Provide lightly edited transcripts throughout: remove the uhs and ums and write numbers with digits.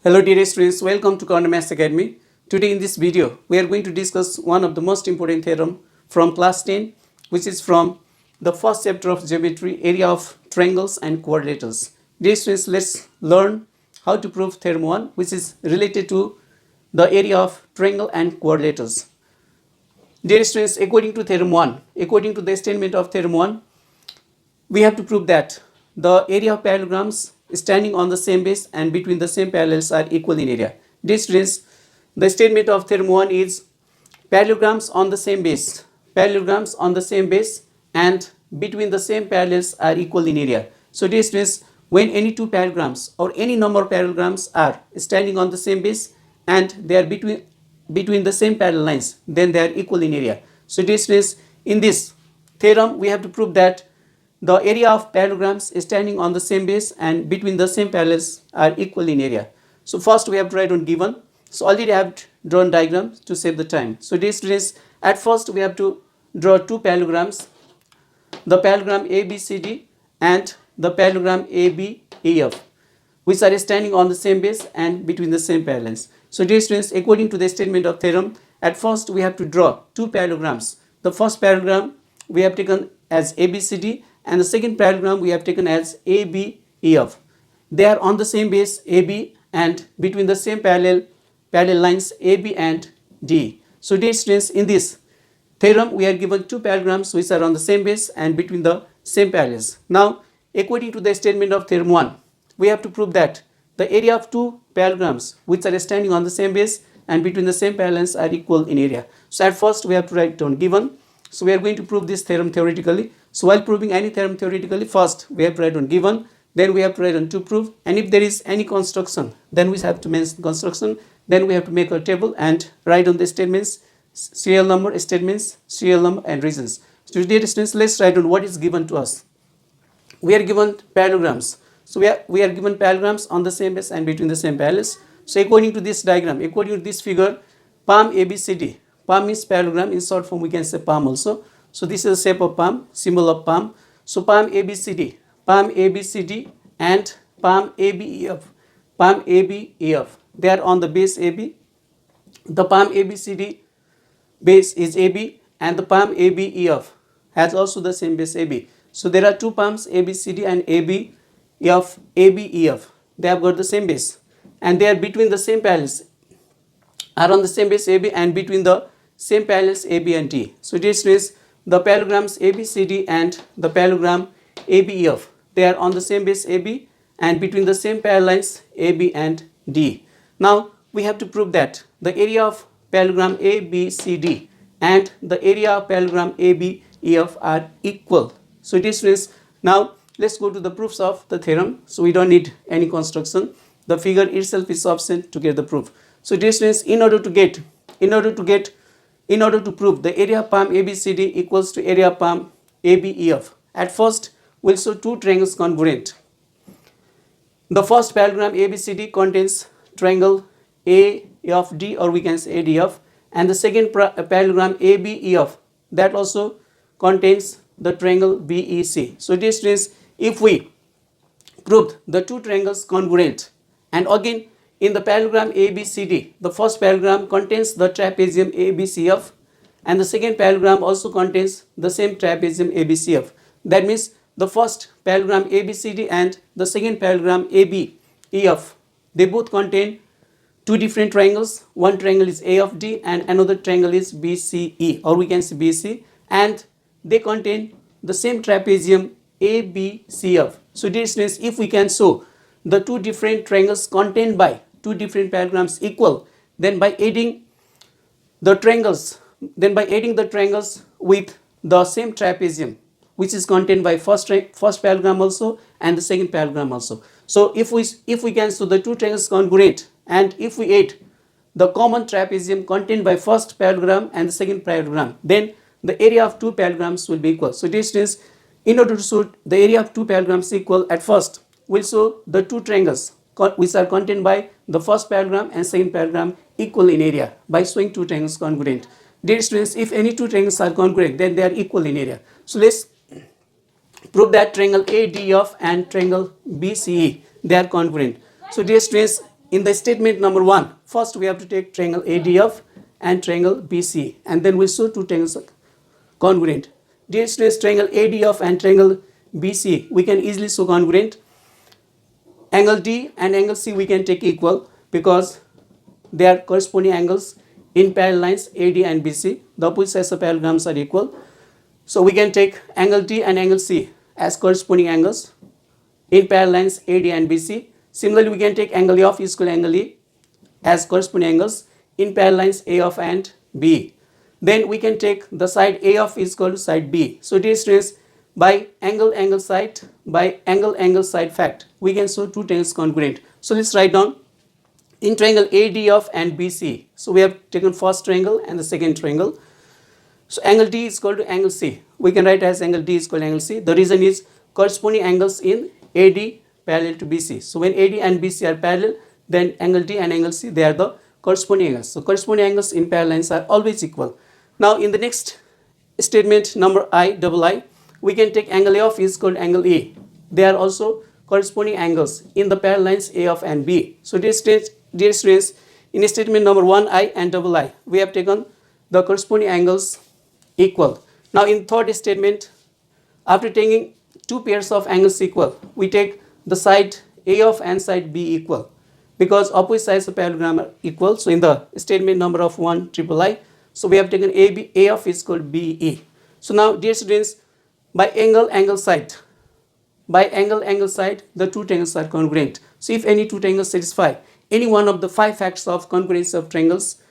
Hello dear students, welcome to Karna Maths Academy. Today in this video, we are going to discuss one of the most important theorem from class 10, which is from the first chapter of geometry, area of triangles and quadrilaters. Dear students, let's learn how to prove theorem 1, which is related to the area of triangle and quadrilaters. Dear students, according to theorem 1, according to the statement of theorem 1, we have to prove that the area of parallelograms standing on the same base and between the same parallels are equal in area. Dear students, the statement of theorem 1 is parallelograms on the same base, parallelograms on the same base and between the same parallels are equal in area. So dear students, when any two parallelograms or any number of parallelograms are standing on the same base and they are between the same parallel lines, then they are equal in area. So dear students, in this theorem we have to prove that the area of parallelograms standing on the same base and between the same parallels are equal in area. So first we have to write on given. So already I have drawn diagrams to save the time. So dear students, at first we have to draw two parallelograms, the parallelogram ABCD and the parallelogram ABEF, which are standing on the same base and between the same parallels. So dear students, according to the statement of theorem, at first we have to draw two parallelograms. The first parallelogram we have taken as ABCD and the second parallelogram we have taken as ABEF. They are on the same base AB and between the same parallel lines AB and D. So dear students, in this theorem we are given two parallelograms which are on the same base and between the same parallels. Now, according to the statement of theorem 1, we have to prove that the area of two parallelograms which are standing on the same base and between the same parallels are equal in area. So at first we have to write down given. So we are going to prove this theorem theoretically. So while proving any theorem theoretically, first we have to write on given, then we have to write on to prove, and if there is any construction, then we have to mention construction, then we have to make a table and write on the statements, serial number, statements, serial number and reasons. So dear students, let's write on what is given to us. We are given parallelograms. So we are given parallelograms on the same base and between the same parallels. So according to this diagram, according to this figure, palm ABCD, palm means parallelogram, in short form we can say palm also. So this is the shape of palm, symbol of palm. So palm ABCD and palm ABEF, they are on the base AB. The palm ABCD base is AB and the palm ABEF has also the same base AB. So there are two palms ABCD and ABEF. They have got the same base and they are between the same parallels, are on the same base AB and between the same parallels AB and D. So dear students, the parallelograms ABCD and the parallelogram ABEF, they are on the same base AB and between the same parallel lines AB and D. Now we have to prove that the area of parallelogram ABCD and the area of parallelogram ABEF are equal. So dear students, now let's go to the proofs of the theorem. So we don't need any construction. The figure itself is sufficient to get the proof. So dear students, in order to prove the area of palm ABCD equals to area of palm ABEF, at first we'll show two triangles congruent. The first parallelogram ABCD contains triangle AFD, or we can say ADF, and the second parallelogram ABEF, that also contains the triangle BEC. So dear students, if we proved the two triangles congruent, and again in the parallelogram ABCD, the first parallelogram contains the trapezium ABCF and the second parallelogram also contains the same trapezium ABCF. That means the first parallelogram ABCD and the second parallelogram ABEF, they both contain two different triangles. One triangle is AFD and another triangle is BCE, or we can say BC, and they contain the same trapezium ABCF. So dear students, if we can show the two different triangles contained by two different parallelograms equal, then by adding the triangles with the same trapezium which is contained by first parallelogram also and the second parallelogram also. So if we can show the two triangles congruent, and if we add the common trapezium contained by first parallelogram and the second parallelogram, then the area of two parallelograms will be equal. So dear students, in order to show the area of two parallelograms equal, at first we'll show the two triangles which are contained by the first parallelogram and second parallelogram equal in area by showing two triangles congruent. Dear students, if any two triangles are congruent, then they are equal in area. So let's prove that triangle ADF and triangle BCE, they are congruent. So dear students, in the statement number 1, first we have to take triangle ADF and triangle BC, and then we show two triangles congruent. Dear students, triangle ADF and triangle BC we can easily show congruent. Angle D and angle C we can take equal because they are corresponding angles in parallel lines AD and BC. The opposite sides of parallelograms are equal. So we can take angle D and angle C as corresponding angles in parallel lines AD and BC. Similarly, we can take angle F is equal to angle E as corresponding angles in parallel lines A of and B. Then we can take the side A of is equal to side B. So dear students, by angle side, by angle side fact, we can show two triangles congruent. So let's write down in triangle ADF and BC. So we have taken first triangle and the second triangle. So angle D is equal to angle C. We can write as angle D is equal to angle C. The reason is corresponding angles in AD parallel to BC. So when AD and BC are parallel, then angle D and angle C, they are the corresponding angles. So corresponding angles in parallel lines are always equal. Now in the next statement number I, we can take angle F is equal to angle E. They are also corresponding angles in the parallel lines A of and B. So dear students, in statement number 1 I and I, we have taken the corresponding angles equal. Now in third statement, after taking two pairs of angles equal, we take the side A of and side B equal because opposite sides of parallelogram are equal. So in the statement number of 1 I, so we have taken A of is equal to BE. So now dear students, by angle side, the two triangles are congruent. So if any two triangles satisfy any one of the 5 facts of congruency of triangles,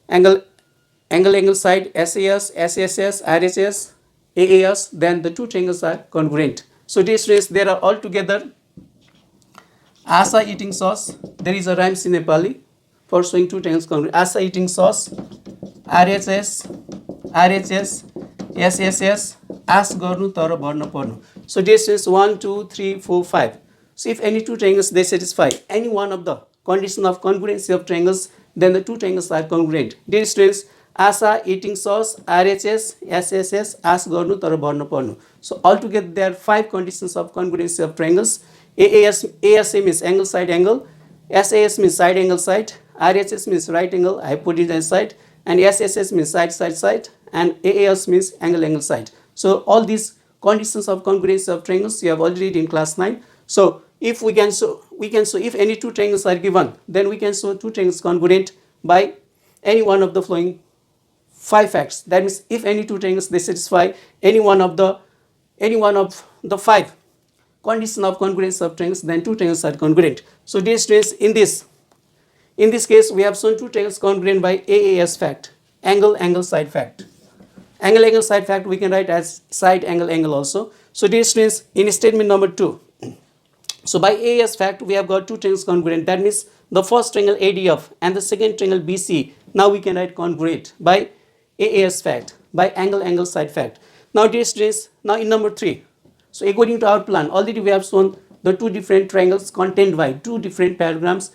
angle side, SAS, SSS, RHS, AAS, then the two triangles are congruent. So dear students, there are altogether Asa eating sauce. There is a rhymes in Nepali for showing two triangles congruent. Asa eating sauce, RHS, SSS, as garnu tara bharna parnu. So dear students, 1, 2, 3, 4, 5. So if any two triangles they satisfy any one of the condition of congruency of triangles, then the two triangles are congruent. Dear students, Asa eating sauce, RHS, SSS, as garnu tara bharna parnu. So altogether there are 5 conditions of congruency of triangles. ASA means angle side angle, SAS means side angle side, RHS means right angle hypotenuse side, and SSS means side, and AAS means angle side. So all these conditions of congruency of triangles you have already read in class 9. So if we can show if any two triangles are given, then we can show two triangles congruent by any one of the following 5 facts. That means if any two triangles they satisfy any one of the 5 condition of congruence of triangles, then two triangles are congruent. So dear students, in this case we have shown two triangles congruent by AAS fact, angle side fact. Angle side fact we can write as side angle also. So dear students, in statement number 2, so by AAS fact we have got two triangles congruent. That means the first triangle ADF and the second triangle BC, now we can write congruent by AAS fact, by angle side fact. Now dear students, now in number 3, so according to our plan, already we have shown the two different triangles contained by two different parallelograms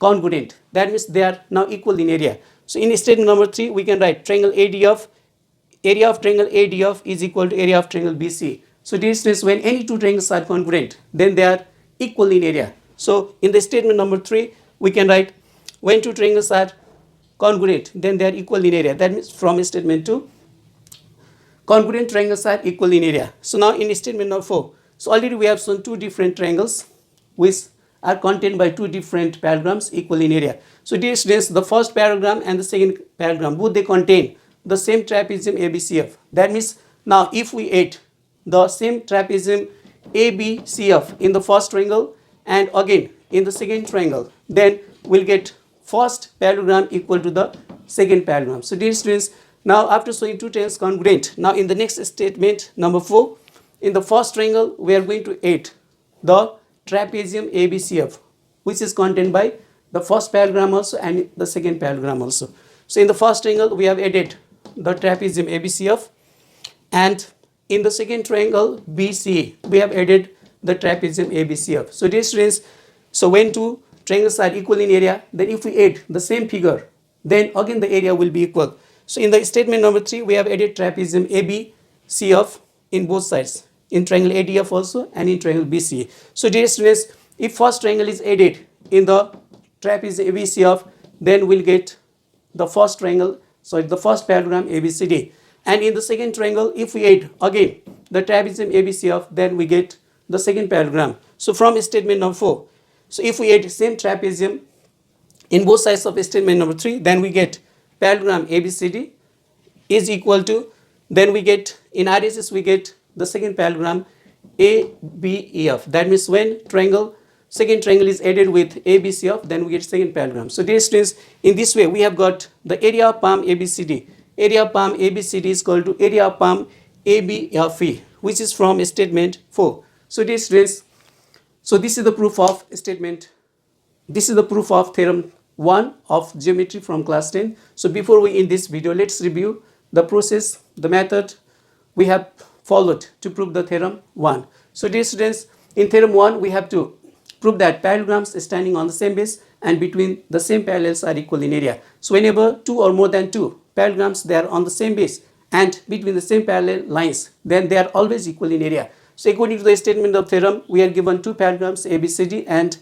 congruent. That means they are now equal in area. So in statement number 3, we can write triangle ADF, area of triangle ADF is equal to area of triangle BC. So this is when any two triangles are congruent, then they are equal in area. So in the statement number 3, we can write when two triangles are congruent, then they are equal in area. That means from statement 2, congruent triangles are equal in area. So now in statement number 4, so already we have shown two different triangles which are contained by two different parallelograms equal in area. So dear students, the first parallelogram and the second parallelogram, both they contain the same trapezium ABCF. That means now if we add the same trapezium ABCF in the first triangle and again in the second triangle, then we'll get first parallelogram equal to the second parallelogram. So dear students, now after showing two triangles congruent, now in the next statement number 4, in the first triangle we are going to add the trapezium ABCF, which is contained by the first parallelogram also and the second parallelogram also. So in the first triangle we have added the trapezium ABCF, and in the second triangle BC we have added the trapezium ABCF. So dear students, so when two triangles are equal in area, then if we add the same figure, then again the area will be equal. So in the statement number 3, we have added trapezium ABCF in both sides, in triangle ADF also and in triangle BC. So dear students, if first triangle is added in the trapezium ABC of, then we'll get the first triangle, sorry, the first parallelogram ABCD. And in the second triangle, if we add again the trapezium ABC of, then we get the second parallelogram. So from statement number 4, so if we add same trapezium in both sides of statement number 3, then we get parallelogram ABCD is equal to, then we get in RHS we get the second parallelogram ABEF. That means when second triangle is added with ABCF, then we get second parallelogram. So dear students, in this way we have got the area of palm ABCD. Area of palm ABCD is equal to area of palm ABFE, which is from statement 4. So dear students, so this is the proof of theorem 1 of geometry from class 10. So before we end this video, let's review the process, the method we have followed to prove the theorem 1. So dear students, in theorem 1 we have to prove that parallelograms standing on the same base and between the same parallels are equal in area. So whenever two or more than two parallelograms they are on the same base and between the same parallel lines, then they are always equal in area. So according to the statement of theorem, we are given two parallelograms ABCD and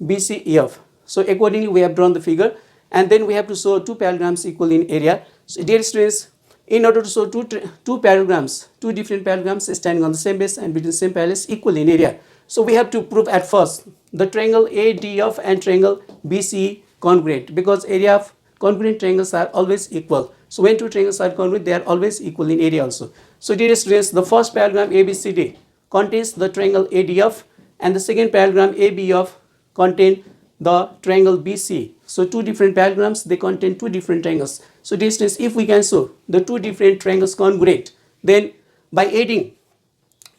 BCEF. So accordingly we have drawn the figure, and then we have to show two parallelograms equal in area. So dear students, in order to show two different parallelograms standing on the same base and between the same parallels equal in area, so we have to prove at first the triangle ADF and triangle BCE congruent, because area of congruent triangles are always equal. So when two triangles are congruent, they are always equal in area also. So dear students, the first parallelogram ABCD contains the triangle ADF, and the second parallelogram ABF contain the triangle BC. So two different parallelograms, they contain two different triangles. So dear students, if we can show the two different triangles congruent, then by adding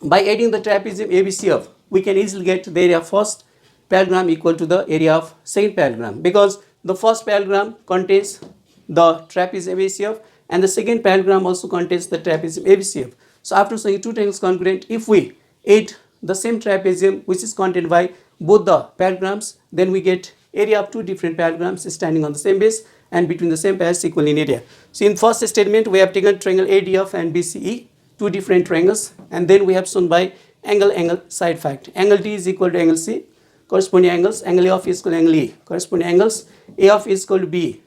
the trapezium ABCF, we can easily get the area of first parallelogram equal to the area of second parallelogram, because the first parallelogram contains the trapezium ABCF and the second parallelogram also contains the trapezium ABCF. So after showing two triangles congruent, if we add the same trapezium which is contained by both the parallelograms, then we get area of two different parallelograms standing on the same base and between the same parallels equal in area. So in first statement we have taken triangle ADF and BCE, two different triangles, and then we have shown by angle side fact. Angle D is equal to angle C, corresponding angles, angle A of is equal to angle E, corresponding angles, A of is equal to B.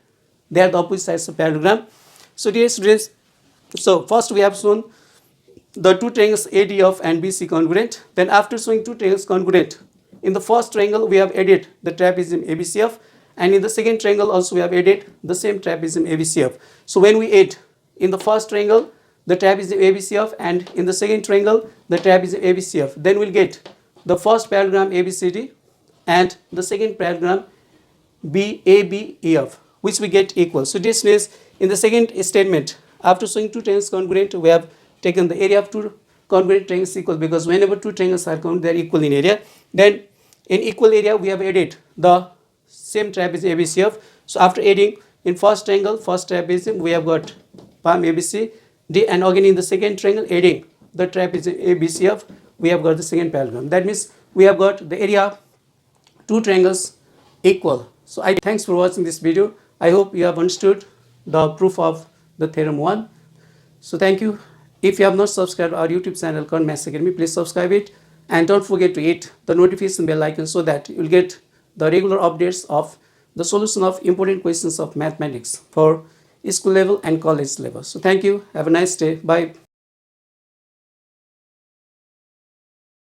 They are the opposite sides of parallelogram. So dear students, so first we have shown the two triangles ADF and BC congruent. Then after showing two triangles congruent, in the first triangle we have added the trapezium ABCF, and in the second triangle also we have added the same trapezium ABCF. So when we add in the first triangle the trapezium ABCF and in the second triangle the trapezium ABCF, then we'll get the first parallelogram ABCD and the second parallelogram BABEF, which we get equal. So this means in the second statement, after showing two triangles congruent, we have taken the area of two congruent triangles equal, because whenever two triangles are congruent, they are equal in area. Then in equal area we have added the same trapezium ABCF. So after adding in first triangle, first trapezium, we have got palm ABC D, and again in the second triangle adding the trapezium ABCF, we have got the second parallelogram. That means we have got the area of two triangles equal. So thanks for watching this video. I hope you have understood the proof of the theorem 1. So thank you. If you have not subscribed our YouTube channel Karna Maths Academy, please subscribe it, and don't forget to hit the notification bell icon so that you will get the regular updates of the solution of important questions of mathematics for school level and college level. So thank you. Have a nice day. Bye.